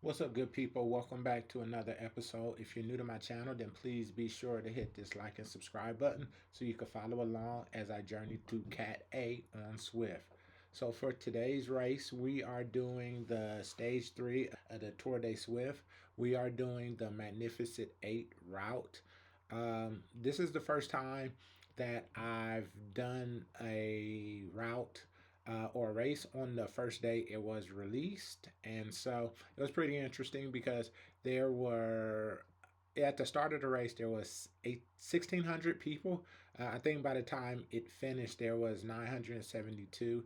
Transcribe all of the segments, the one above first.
What's up, good people? Welcome back to another episode. If you're new to my channel, then please be sure to hit this like and subscribe button so you can follow along as I journey through Cat A on Zwift. So for today's race, we are doing the stage 3 of the Tour de Zwift. We are doing the Magnificent 8 route. This is the first time that I've done a route or a race on the first day it was released. And so it was pretty interesting because there were, at the start of the race, there was 1,600 people. I think by the time it finished, there was 972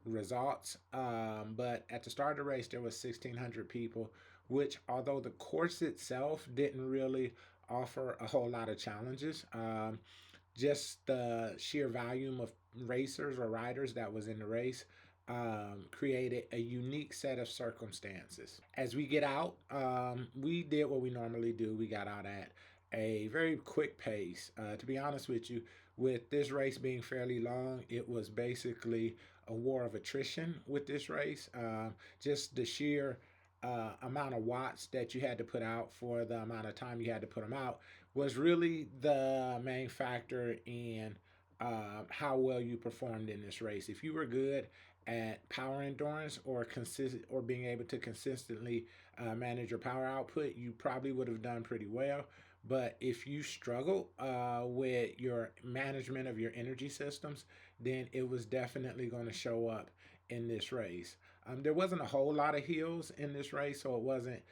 results. But at the start of the race, there was 1,600 people, which although the course itself didn't really offer a whole lot of challenges, just the sheer volume of racers or riders that was in the race created a unique set of circumstances. As we get out, we did what we normally do. We got out at a very quick pace. To be honest with you, with this race being fairly long, it was basically a war of attrition with this race. Just the sheer amount of watts that you had to put out for the amount of time you had to put them out was really the main factor in how well you performed in this race. If you were good at power endurance or consistent or being able to consistently manage your power output, you probably would have done pretty well. But if you struggle with your management of your energy systems, then it was definitely going to show up in this race. There wasn't a whole lot of hills in this race, so it wasn't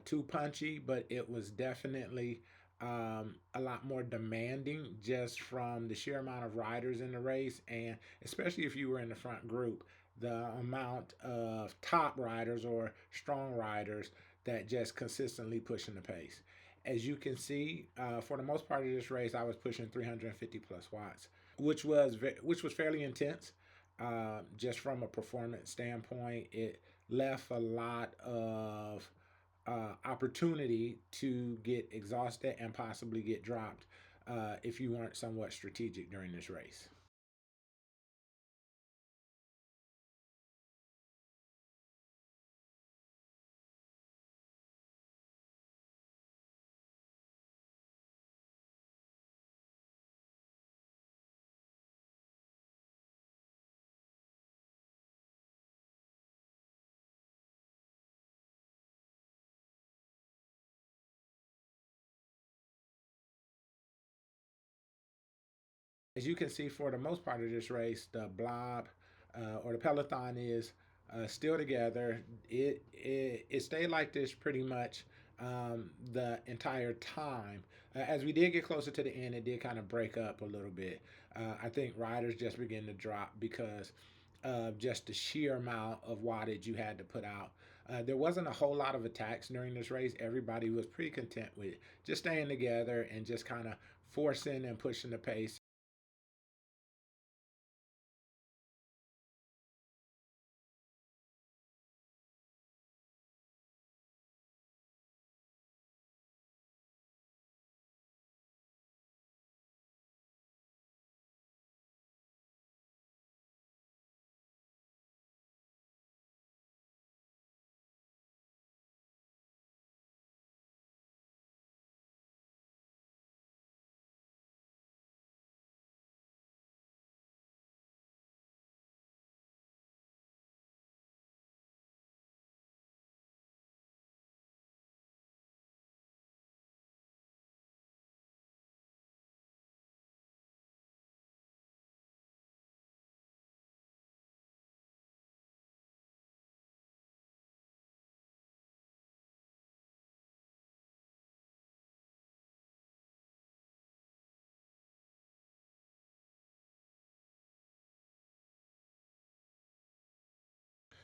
too punchy, but it was definitely a lot more demanding just from the sheer amount of riders in the race, and especially if you were in the front group, the amount of top riders or strong riders that just consistently pushing the pace. As you can see, for the most part of this race, I was pushing 350 plus watts, which was fairly intense. Just from a performance standpoint, it left a lot of opportunity to get exhausted and possibly get dropped if you weren't somewhat strategic during this race. As you can see, for the most part of this race, the blob or the peloton is still together. It stayed like this pretty much the entire time. As we did get closer to the end, it did kind of break up a little bit. I think riders just began to drop because of just the sheer amount of wattage you had to put out. There wasn't a whole lot of attacks during this race. Everybody was pretty content with just staying together and just kind of forcing and pushing the pace.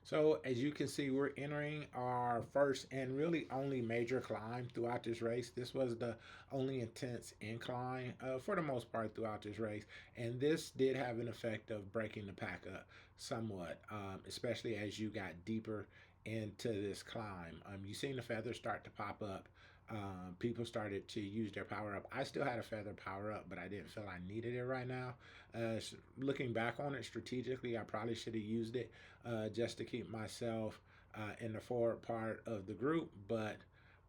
So as you can see, we're entering our first and really only major climb throughout this race. This was the only intense incline for the most part throughout this race. And this did have an effect of breaking the pack up somewhat, especially as you got deeper into this climb. You seen the feathers start to pop up. People started to use their power up. I still had a feather power up, but I didn't feel I needed it right now. Looking back on it strategically, I probably should have used it just to keep myself in the forward part of the group, but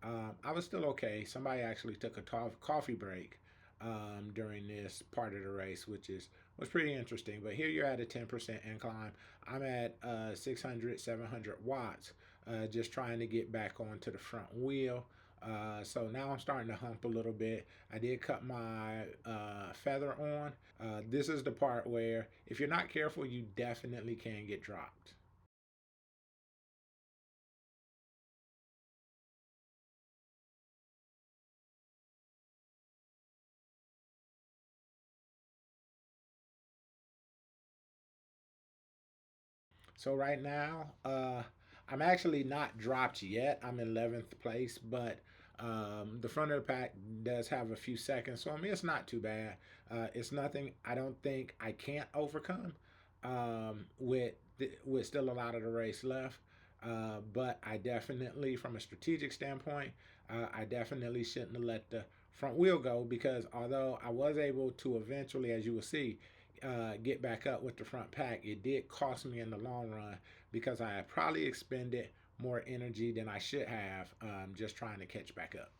I was still okay. Somebody actually took a coffee break during this part of the race, which was pretty interesting. But here you're at a 10% incline. I'm at 600, 700 watts, just trying to get back onto the front wheel. So now I'm starting to hump a little bit. I did cut my feather on. This is the part where if you're not careful, you definitely can get dropped. So right now, I'm actually not dropped yet. I'm in 11th place, but the front of the pack does have a few seconds. So I mean, it's not too bad. It's nothing I don't think I can't overcome with still a lot of the race left. But I definitely, from a strategic standpoint, I definitely shouldn't have let the front wheel go because although I was able to eventually, as you will see, get back up with the front pack, it did cost me in the long run because I had probably expended more energy than I should have just trying to catch back up.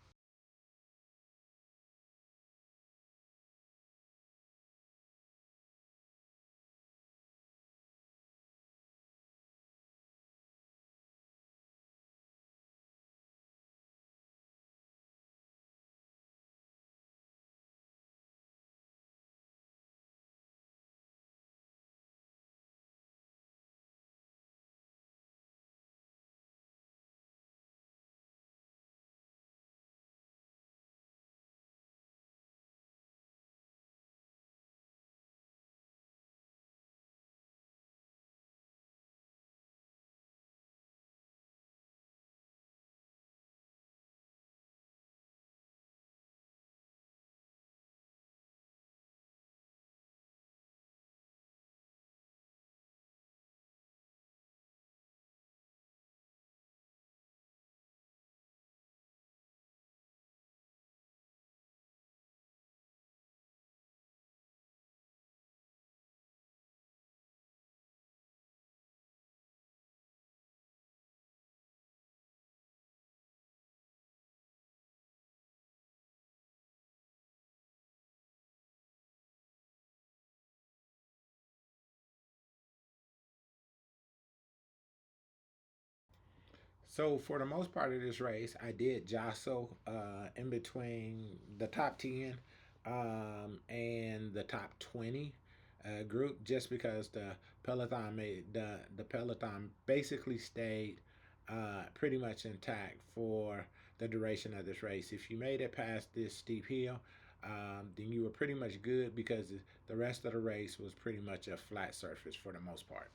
So for the most part of this race, I did jostle in between the top 10 and the top 20 group, just because the peloton basically stayed pretty much intact for the duration of this race. If you made it past this steep hill, then you were pretty much good because the rest of the race was pretty much a flat surface for the most part.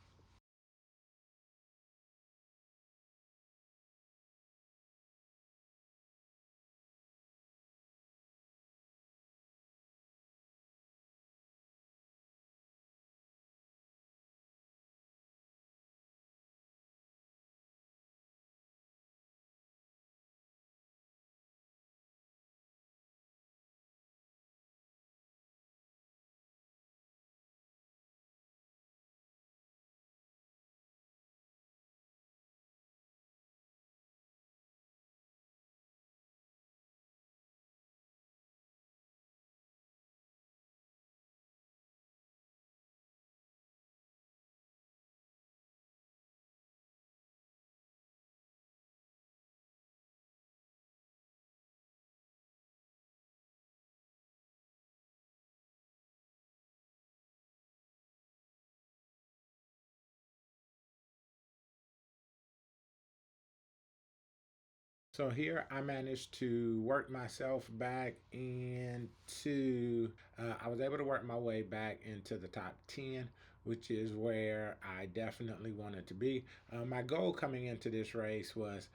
So here I managed to work myself back into, I was able to work my way back into the top 10, which is where I definitely wanted to be. My goal coming into this race was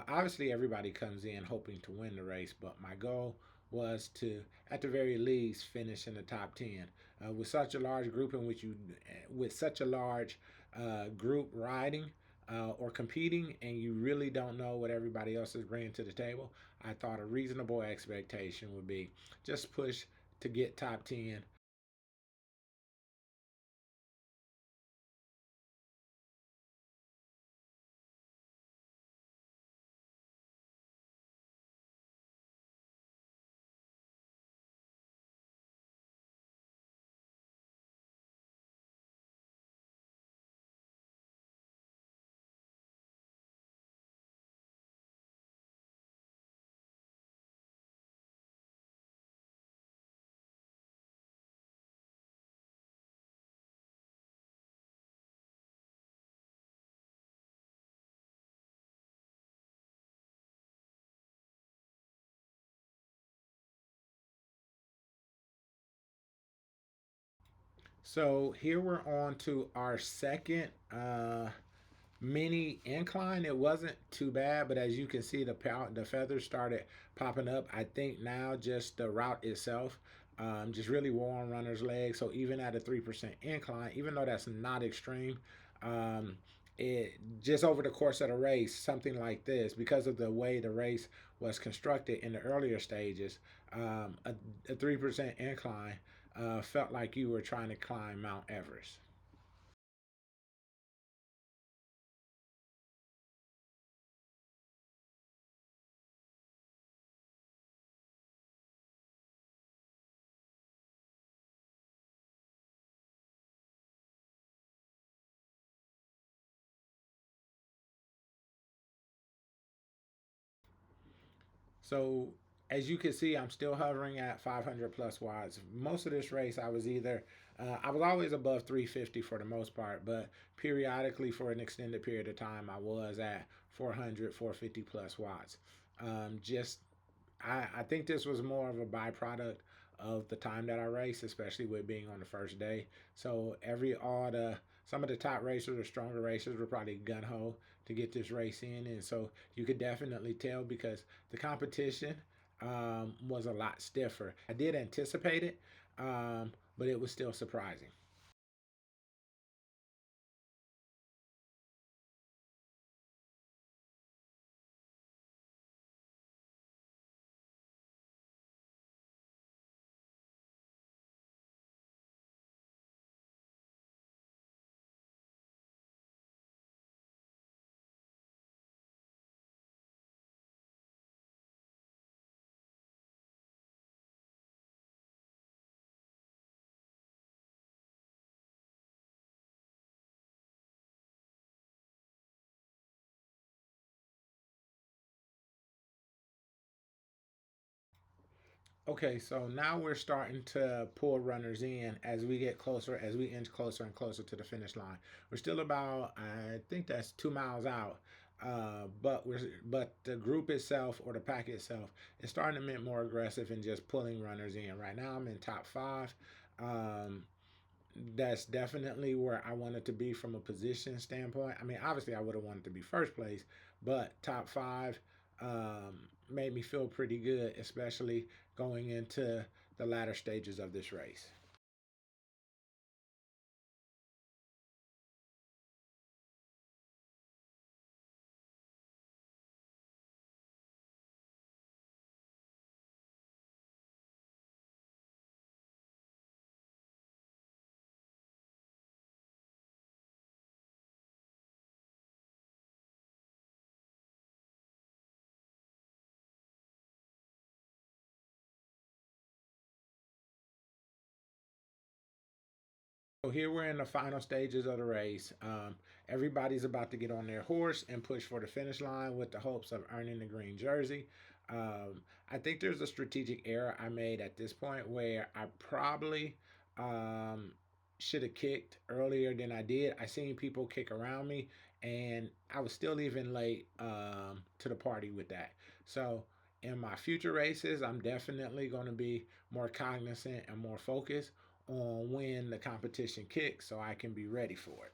obviously everybody comes in hoping to win the race, but my goal was to, at the very least, finish in the top 10. With such a large group in which you, with such a large group riding, or competing and you really don't know what everybody else is bringing to the table, I thought a reasonable expectation would be just push to get top 10. So here we're on to our second mini incline. It wasn't too bad, but as you can see, the feathers started popping up. I think now just the route itself just really wore on runners' legs. So even at a 3% incline, even though that's not extreme, um, it just over the course of the race, something like this, because of the way the race was constructed in the earlier stages, a 3% incline felt like you were trying to climb Mount Everest. So as you can see, I'm still hovering at 500 plus watts. Most of this race, I was always above 350 for the most part, but periodically for an extended period of time, I was at 400, 450 plus watts. Just I think this was more of a byproduct of the time that I raced, especially with being on the first day. So all the some of the top racers or stronger racers were probably gun ho to get this race in, and so you could definitely tell because the competition was a lot stiffer. I did anticipate it, but it was still surprising. Okay, so now we're starting to pull runners in as we get closer, as we inch closer and closer to the finish line. We're still about, I think that's 2 miles out, but the group itself or the pack itself is starting to get more aggressive and just pulling runners in. Right now, I'm in top five. Um, that's definitely where I wanted to be from a position standpoint. I mean, obviously, I would have wanted to be first place, but top five made me feel pretty good, especially going into the latter stages of this race. So here we're in the final stages of the race. Everybody's about to get on their horse and push for the finish line with the hopes of earning the green jersey. I think there's a strategic error I made at this point where I probably um, should have kicked earlier than I did. I seen people kick around me, and I was still even late to the party with that. So in my future races, I'm definitely going to be more cognizant and more focused on when the competition kicks so I can be ready for it.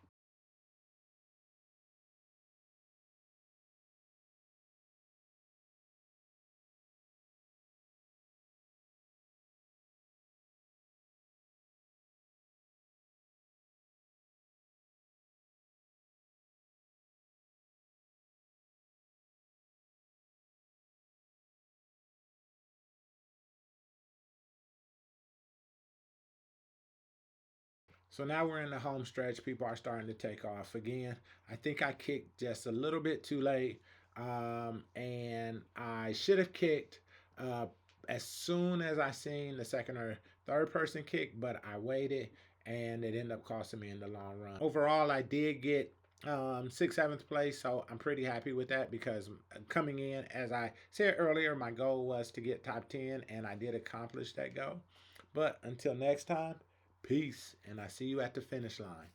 So now we're in the home stretch. People are starting to take off again. I think I kicked just a little bit too late, and I should have kicked uh, as soon as I seen the second or third person kick, but I waited, and it ended up costing me in the long run. Overall, I did get sixth, seventh place, so I'm pretty happy with that because coming in, as I said earlier, my goal was to get top 10, and I did accomplish that goal. But until next time, peace, and I see you at the finish line.